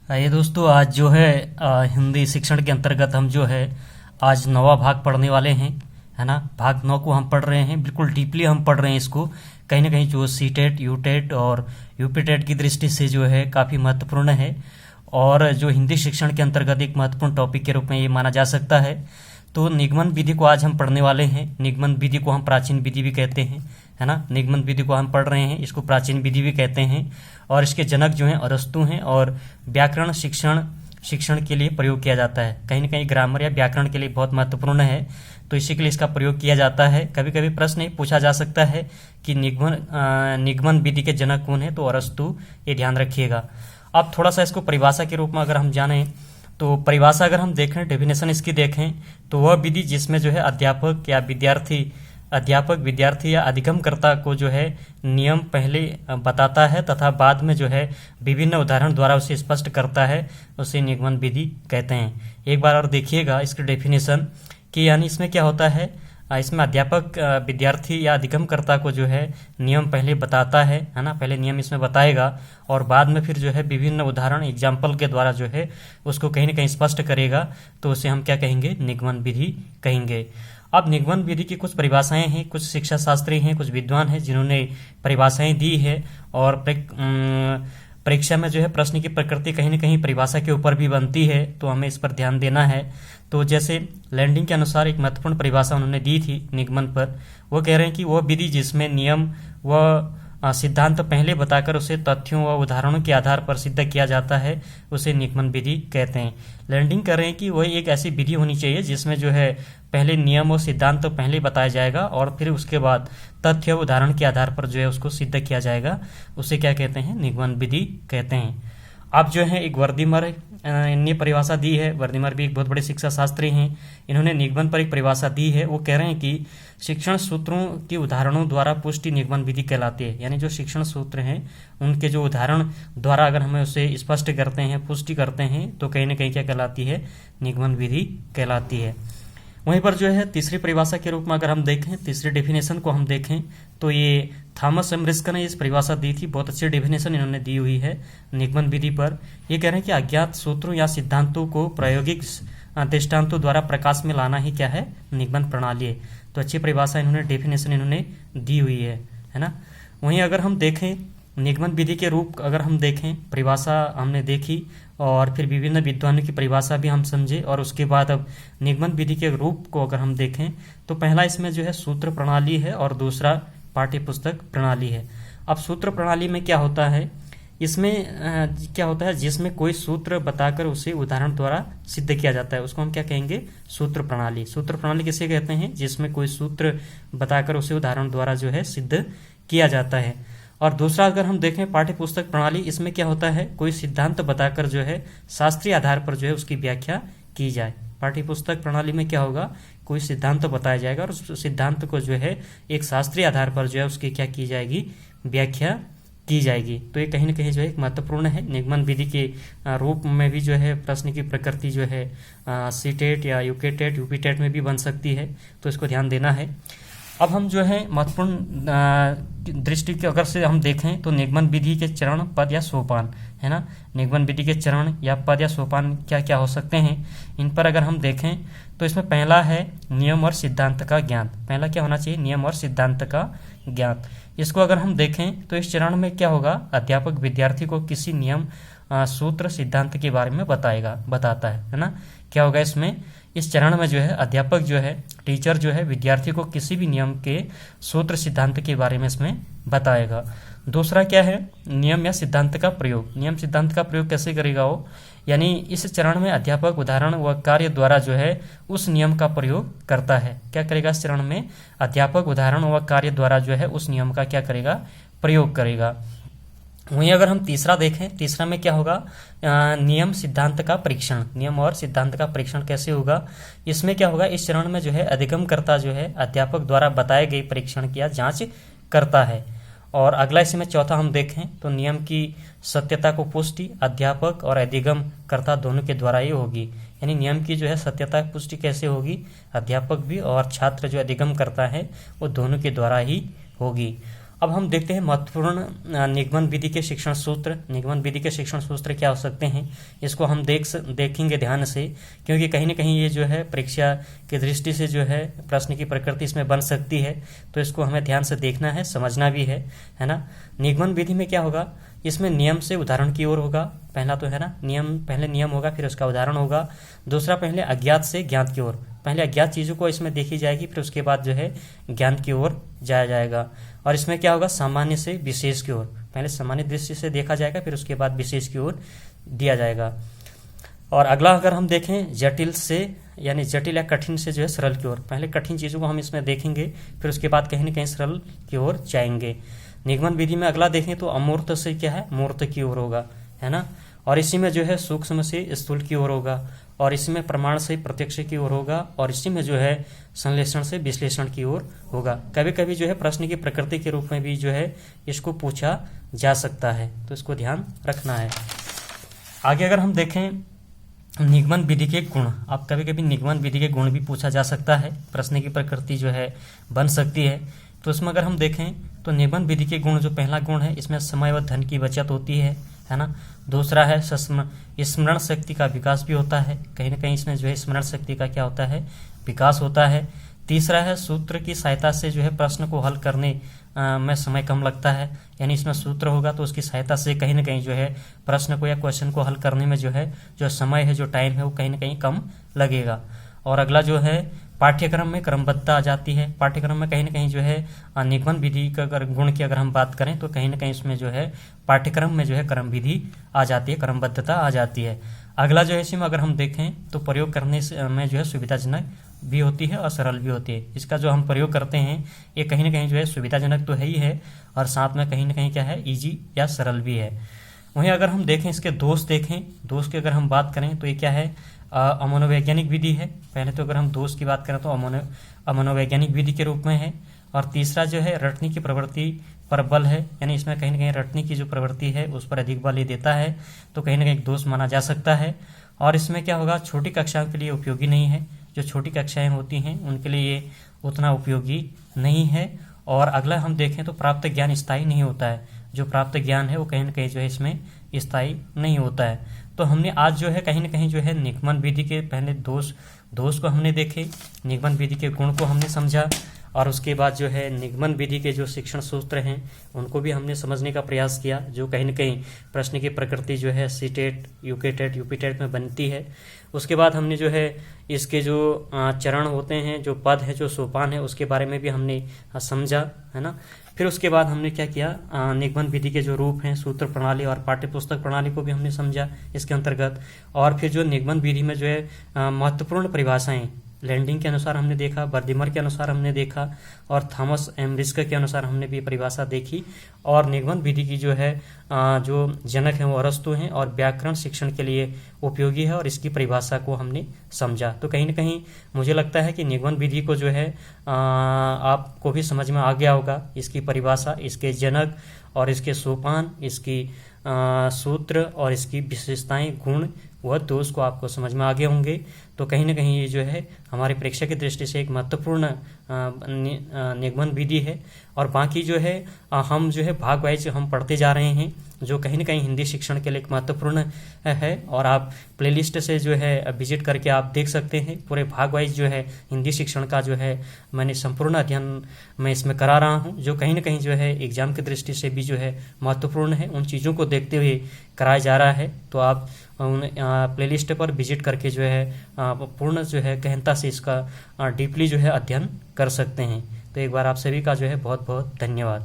ये दोस्तों आज जो है हिंदी शिक्षण के अंतर्गत हम जो है आज 9वां भाग पढ़ने वाले हैं, है ना। भाग 9 को हम पढ़ रहे हैं, बिल्कुल डीपली हम पढ़ रहे हैं इसको। कहीं ना कहीं जो सी टेट, यू टेट और यूपी टेट की दृष्टि से जो है काफ़ी महत्वपूर्ण है और जो हिंदी शिक्षण के अंतर्गत एक महत्वपूर्ण टॉपिक के रूप में ये माना जा सकता है। तो निगमन विधि को आज हम पढ़ने वाले हैं। निगमन विधि को हम प्राचीन विधि भी कहते हैं, है ना। निगमन विधि को हम पढ़ रहे हैं, इसको प्राचीन विधि भी कहते हैं और इसके जनक जो हैं अरस्तु हैं और व्याकरण शिक्षण के लिए प्रयोग किया जाता है। कहीं ना कहीं ग्रामर या व्याकरण के लिए बहुत महत्वपूर्ण है, तो इसी के लिए इसका प्रयोग किया जाता है। कभी कभी प्रश्न ये पूछा जा सकता है कि निगमन विधि के जनक कौन है, तो अरस्तु, ये ध्यान रखिएगा। अब थोड़ा सा इसको परिभाषा के रूप में अगर हम जानें तो परिभाषा अगर हम देखें, डेफिनेशन इसकी देखें, तो वह विधि जिसमें जो है अध्यापक विद्यार्थी या अधिगमकर्ता को जो है नियम पहले बताता है तथा बाद में जो है विभिन्न उदाहरण द्वारा उसे स्पष्ट करता है, उसे निगमन विधि कहते हैं। एक बार और देखिएगा इसकी डेफिनेशन कि यानी इसमें क्या होता है। इसमें अध्यापक विद्यार्थी या अधिगमकर्ता को जो है नियम पहले बताता है ना। पहले नियम इसमें बताएगा और बाद में फिर जो है विभिन्न उदाहरण एग्जाम्पल के द्वारा जो है उसको कहीं ना कहीं स्पष्ट करेगा, तो उसे हम क्या कहेंगे, निगमन विधि कहेंगे। अब निगमन विधि की कुछ परिभाषाएं हैं, कुछ शिक्षा शास्त्री हैं, कुछ विद्वान हैं जिन्होंने परिभाषाएं दी है और परीक्षा में जो है प्रश्न की प्रकृति कहीं ना कहीं परिभाषा के ऊपर भी बनती है, तो हमें इस पर ध्यान देना है। तो जैसे लैंडिंग के अनुसार एक महत्वपूर्ण परिभाषा उन्होंने दी थी निगमन पर। वो कह रहे हैं कि वह विधि जिसमें नियम व सिद्धांत पहले बताकर उसे तथ्यों व उदाहरणों के आधार पर सिद्ध किया जाता है, उसे निगमन विधि कहते हैं। लैंडिंग कर रहे हैं कि वही एक ऐसी विधि होनी चाहिए जिसमें जो है पहले नियम और सिद्धांत तो पहले बताया जाएगा और फिर उसके बाद तथ्य उदाहरण के आधार पर जो है उसको सिद्ध किया जाएगा, उसे क्या कहते हैं, निगमन विधि कहते हैं। अब जो है एक वर्दीमर ने परिभाषा दी है। वर्दीमर भी एक बहुत बड़े शिक्षा शास्त्री हैं, इन्होंने निगमन पर एक परिभाषा दी है। वो कह रहे हैं कि शिक्षण सूत्रों के उदाहरणों द्वारा पुष्टि निगमन विधि कहलाती है। यानी जो शिक्षण सूत्र हैं उनके जो उदाहरण द्वारा अगर हमें उसे स्पष्ट करते हैं, पुष्टि करते हैं, तो कहीं ना कहीं क्या कहलाती है, निगमन विधि कहलाती है। वहीं पर जो है तीसरी परिभाषा के रूप में अगर हम देखें, तीसरी डेफिनेशन को हम देखें, तो ये थॉमस एमरिस्क ने इस परिभाषा दी थी। बहुत अच्छी डेफिनेशन इन्होंने दी हुई है निगमन विधि पर। ये कह रहे हैं कि अज्ञात सूत्रों या सिद्धांतों को प्रायोगिक दृष्टांतों द्वारा प्रकाश में लाना ही क्या है, निगमन प्रणाली है। तो अच्छी परिभाषा इन्होंने, डेफिनेशन इन्होंने दी हुई है ना। वहीं अगर हम देखें निगमन विधि के रूप, अगर हम देखें, परिभाषा हमने देखी और फिर विभिन्न विद्वानों की परिभाषा भी हम समझे और उसके बाद अब निगमन विधि के रूप को अगर हम देखें तो पहला इसमें जो है सूत्र प्रणाली है और दूसरा पाठ्य पुस्तक प्रणाली है। अब सूत्र प्रणाली में क्या होता है, इसमें क्या होता है, जिसमें कोई सूत्र बताकर उसे उदाहरण द्वारा सिद्ध किया जाता है, उसको हम क्या कहेंगे, सूत्र प्रणाली। सूत्र प्रणाली किसे कहते हैं, जिसमें कोई सूत्र बताकर उसे उदाहरण द्वारा जो है सिद्ध किया जाता है। और दूसरा अगर हम देखें पाठ्य पुस्तक प्रणाली, इसमें क्या होता है, कोई सिद्धांत बताकर जो है शास्त्रीय आधार पर जो है उसकी व्याख्या की जाए। पाठ्य पुस्तक प्रणाली में क्या होगा, कोई सिद्धांत बताया जाएगा और उस सिद्धांत को जो है एक शास्त्रीय आधार पर जो है उसकी क्या की जाएगी, व्याख्या की जाएगी। तो ये कहीं ना कहीं जो है एक महत्वपूर्ण है। निगमन विधि के रूप में भी जो है प्रश्न की प्रकृति जो है सी टेट या यूके टेट, यूपी टेट में भी बन सकती है, तो इसको ध्यान देना है। अब हम जो है महत्वपूर्ण दृष्टि के अगर से हम देखें तो निगमन विधि के चरण, पद या सोपान, है ना। निगमन विधि के चरण या पद या सोपान क्या क्या हो सकते हैं, इन पर अगर हम देखें तो इसमें पहला है नियम और सिद्धांत का ज्ञान। पहला क्या होना चाहिए, नियम और सिद्धांत का ज्ञान। इसको अगर हम देखें तो इस चरण में क्या होगा, अध्यापक विद्यार्थी को किसी नियम, सूत्र, सिद्धांत के बारे में बताता है ना। क्या होगा इसमें, इस चरण में जो है अध्यापक जो है, टीचर जो है विद्यार्थी को किसी भी नियम के सूत्र, सिद्धांत के बारे में इसमें बताएगा। दूसरा क्या है, नियम या सिद्धांत का प्रयोग। नियम सिद्धांत का प्रयोग कैसे करेगा वो, यानी इस चरण में अध्यापक उदाहरण व कार्य द्वारा जो है उस नियम का प्रयोग करता है। क्या करेगा इस चरण में, अध्यापक उदाहरण व कार्य द्वारा जो है उस नियम का क्या करेगा, प्रयोग करेगा। वहीं अगर हम तीसरा देखें, तीसरा में क्या होगा, नियम सिद्धांत का परीक्षण। नियम और सिद्धांत का परीक्षण कैसे होगा, इसमें क्या होगा, इस चरण में जो है अधिगमकर्ता जो है अध्यापक द्वारा बताए गए परीक्षण की जांच करता है। और अगला इसमें चौथा हम देखें तो नियम की सत्यता को पुष्टि अध्यापक और अधिगमकर्ता दोनों के द्वारा ही होगी। यानी नियम की जो है सत्यता की पुष्टि कैसे होगी, अध्यापक भी और छात्र जो अधिगमकर्ता है वो दोनों के द्वारा ही होगी। अब हम देखते हैं महत्वपूर्ण निगमन विधि के शिक्षण सूत्र। निगमन विधि के शिक्षण सूत्र क्या हो सकते हैं, इसको हम देखेंगे ध्यान से, क्योंकि कहीं ना कहीं ये जो है परीक्षा की दृष्टि से जो है प्रश्न की प्रकृति इसमें बन सकती है, तो इसको हमें ध्यान से देखना है, समझना भी है ना। निगमन विधि में क्या होगा, इसमें नियम से उदाहरण की ओर होगा। पहला तो है ना नियम, पहले नियम होगा फिर उसका उदाहरण होगा। दूसरा पहले अज्ञात से ज्ञात की ओर, पहले अज्ञात चीज़ों को इसमें देखी जाएगी, फिर उसके बाद जो है ज्ञान की ओर जाया जाएगा। और इसमें क्या होगा, सामान्य से विशेष की ओर, पहले सामान्य दृष्टि से देखा जाएगा फिर उसके बाद विशेष की ओर दिया जाएगा। और अगला अगर हम देखें जटिल से, यानी जटिल या कठिन से जो है सरल की ओर, पहले कठिन चीज़ों को हम इसमें देखेंगे फिर उसके बाद कहीं ना कहीं सरल की ओर जाएंगे। निगमन विधि में अगला देखें तो अमूर्त से क्या है, मूर्त की ओर होगा, है ना। और इसी में जो है सूक्ष्म से स्थूल की ओर होगा, और इसी में प्रमाण से प्रत्यक्ष की ओर होगा, और इसी में जो है संश्लेषण से विश्लेषण की ओर होगा। कभी कभी जो है प्रश्न की प्रकृति के रूप में भी जो है इसको पूछा जा सकता है, तो इसको ध्यान रखना है। आगे अगर हम देखें निगमन विधि के गुण, अब कभी कभी निगमन विधि के गुण भी पूछा जा सकता है, प्रश्न की प्रकृति जो है बन सकती है। तो इसमें अगर हम देखें तो निगमन विधि के गुण, जो पहला गुण है इसमें समय व धन की बचत होती है ना। दूसरा है स्मरण शक्ति का विकास भी होता है, कहीं ना कहीं इसमें जो है स्मरण शक्ति का क्या होता है, विकास होता है। तीसरा है सूत्र की सहायता से जो है प्रश्न को हल करने में समय कम लगता है, यानी इसमें सूत्र होगा तो उसकी सहायता से कहीं ना कहीं जो है प्रश्न को या क्वेश्चन को हल करने में जो है जो समय है, जो टाइम है, वो कहीं ना कहीं कम लगेगा। और अगला जो है पाठ्यक्रम में क्रमबद्धता आ जाती है। पाठ्यक्रम में कहीं ना कहीं जो है निगमन विधि का अगर गुण की अगर हम बात करें तो कहीं ना कहीं इसमें जो है पाठ्यक्रम में जो है क्रम विधि आ जाती है, क्रमबद्धता आ जाती है। अगला जो है इसमें अगर हम देखें तो प्रयोग करने में जो है सुविधाजनक भी होती है और सरल भी होती है। इसका जो हम प्रयोग करते हैं ये कहीं ना कहीं जो है सुविधाजनक तो है ही है, और साथ में कहीं ना कहीं क्या है ईजी या सरल भी है। वहीं अगर हम देखें इसके दोष देखें, दोष की अगर हम बात करें तो ये क्या है, अमनोवैज्ञानिक विधि है। पहले तो अगर हम दोष की बात करें तो अमनोवैज्ञानिक विधि के रूप में है। और तीसरा जो है रटने की प्रवृत्ति पर बल है, यानी इसमें कहीं ना कहीं रटने की जो प्रवृत्ति है उस पर अधिक बल ये देता है, तो कहीं ना कहीं दोष माना जा सकता है। और इसमें क्या होगा, छोटी कक्षाओं के लिए उपयोगी नहीं है, जो छोटी कक्षाएं होती हैं उनके लिए ये उतना उपयोगी नहीं है। और अगला हम देखें तो प्राप्त ज्ञान स्थायी नहीं होता है, जो प्राप्त ज्ञान है वो कहीं ना कहीं जो है इसमें स्थायी नहीं होता है। तो हमने आज जो है कहीं ना कहीं जो है निगमन विधि के पहले दोष को हमने देखे, निगमन विधि के गुण को हमने समझा, और उसके बाद जो है निगमन विधि के जो शिक्षण सूत्र हैं उनको भी हमने समझने का प्रयास किया, जो कहीं ना कहीं प्रश्न की प्रकृति जो है सीटेट, यूकेटेट, यूपीटेट में बनती है। उसके बाद हमने जो है इसके जो चरण होते हैं, जो पद है, जो सोपान है, उसके बारे में भी हमने समझा, है ना। फिर उसके बाद हमने क्या किया, निगमन विधि के जो रूप हैं, सूत्र प्रणाली और पाठ्यपुस्तक प्रणाली को भी हमने समझा इसके अंतर्गत। और फिर जो निगमन विधि में जो है महत्वपूर्ण परिभाषाएं, लैंडिंग के अनुसार हमने देखा, बर्दिमर के अनुसार हमने देखा, और थॉमस एम्ब्रिस्क के अनुसार हमने भी परिभाषा देखी। और निगमन विधि की जो है जो जनक है वो अरस्तु हैं, और व्याकरण शिक्षण के लिए उपयोगी है, और इसकी परिभाषा को हमने समझा। तो कहीं ना कहीं मुझे लगता है कि निगमन विधि को जो है आपको भी समझ में आ गया होगा, इसकी परिभाषा, इसके जनक और इसके सोपान, इसकी सूत्र और इसकी विशेषताएं, गुण वह दोष को आपको समझ में आ गए होंगे। तो कहीं ना कहीं ये जो है हमारी परीक्षा की दृष्टि से एक महत्वपूर्ण निगमन विधि है। और बाकी जो है हम जो है भाग वाइज हम पढ़ते जा रहे हैं, जो कहीं ना कहीं हिंदी शिक्षण के लिए एक महत्वपूर्ण है। और आप प्लेलिस्ट से जो है विजिट करके आप देख सकते हैं, पूरे भाग वाइज जो है हिंदी शिक्षण का जो है मैंने संपूर्ण अध्ययन मैं इसमें करा रहा हूं, जो कहीं ना कहीं जो है एग्जाम की दृष्टि से भी जो है महत्वपूर्ण है। उन चीज़ों को देखते हुए कराया जा रहा है, तो आप उन प्लेलिस्ट पर विजिट करके जो है पूर्ण जो है गहनता से इसका डीपली जो है अध्ययन कर सकते हैं। तो एक बार आप सभी का जो है बहुत बहुत धन्यवाद।